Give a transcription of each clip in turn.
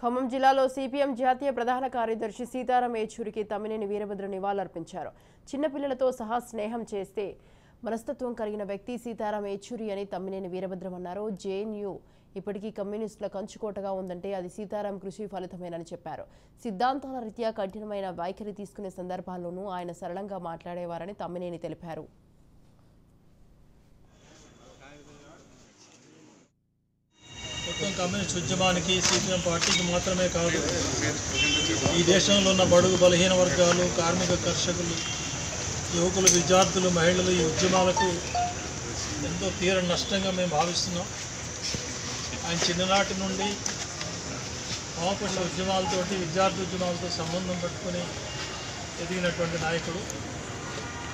ఖమ్మం జిల్లాలో సిపిఎం జాతీయ ప్రధాన కార్యదర్శి సీతారాం ఏచూరికి తమ్మినేని వీరభద్ర నివాళులర్పించారు. చిన్నపిల్లలతో సహా స్నేహం చేస్తే మనస్తత్వం కలిగిన వ్యక్తి సీతారాం ఏచూరి అని తమ్మినేని వీరభద్రం అన్నారు. జేఎన్యూ ఇప్పటికీ కమ్యూనిస్టుల కంచుకోటగా ఉందంటే అది సీతారాం కృషి ఫలితమేనని చెప్పారు. సిద్ధాంతాల రీత్యా కఠినమైన వైఖరి తీసుకునే సందర్భాల్లోనూ ఆయన సరళంగా మాట్లాడేవారని తమ్మినేని తెలిపారు. మొత్తం కమ్యూనిస్ట్ ఉద్యమానికి సిపిఎం పార్టీకి మాత్రమే కాదు, ఈ దేశంలో ఉన్న బడుగు బలహీన వర్గాలు, కార్మిక కర్షకులు, యువకులు, విద్యార్థులు, మహిళలు ఈ ఉద్యమాలకు ఎంతో తీవ్ర నష్టంగా మేము భావిస్తున్నాం. ఆయన చిన్ననాటి నుండి వామపక్ష ఉద్యమాలతోటి, విద్యార్థి ఉద్యమాలతో సంబంధం పెట్టుకుని ఎదిగినటువంటి నాయకుడు.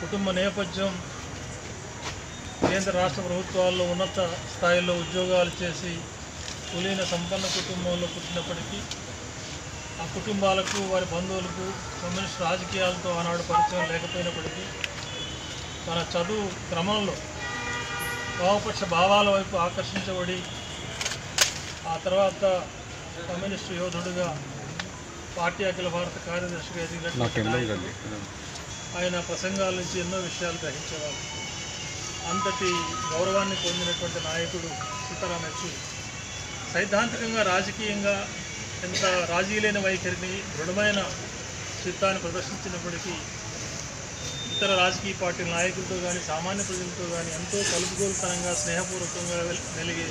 కుటుంబ నేపథ్యం కేంద్ర రాష్ట్ర ప్రభుత్వాల్లో ఉన్నత స్థాయిలో ఉద్యోగాలు చేసి కులీన సంపన్న కుటుంబంలో పుట్టినప్పటికీ ఆ కుటుంబాలకు, వారి బంధువులకు కమ్యూనిస్ట్ రాజకీయాలతో ఆనాడు పరిచయం లేకపోయినప్పటికీ తన చదువు క్రమంలో వామపక్ష భావాల వైపు ఆకర్షించబడి ఆ తర్వాత కమ్యూనిస్టు యోధుడుగా పార్టీ అఖిల భారత కార్యదర్శిగా ఎదిగినటువంటి ఆయన ప్రసంగాల నుంచి ఎన్నో విషయాలు గ్రహించేవారు. అంతటి గౌరవాన్ని పొందినటువంటి నాయకుడు సీతారాం ఏచూరి సైద్ధాంతికంగా, రాజకీయంగా ఎంత రాజీ లేని వైఖరిని, దృఢమైన చిత్తాన్ని ప్రదర్శించినప్పటికీ ఇతర రాజకీయ పార్టీల నాయకులతో కానీ, సామాన్య ప్రజలతో కానీ ఎంతో కలుపుగోలుతనంగా, స్నేహపూర్వకంగా మెలిగే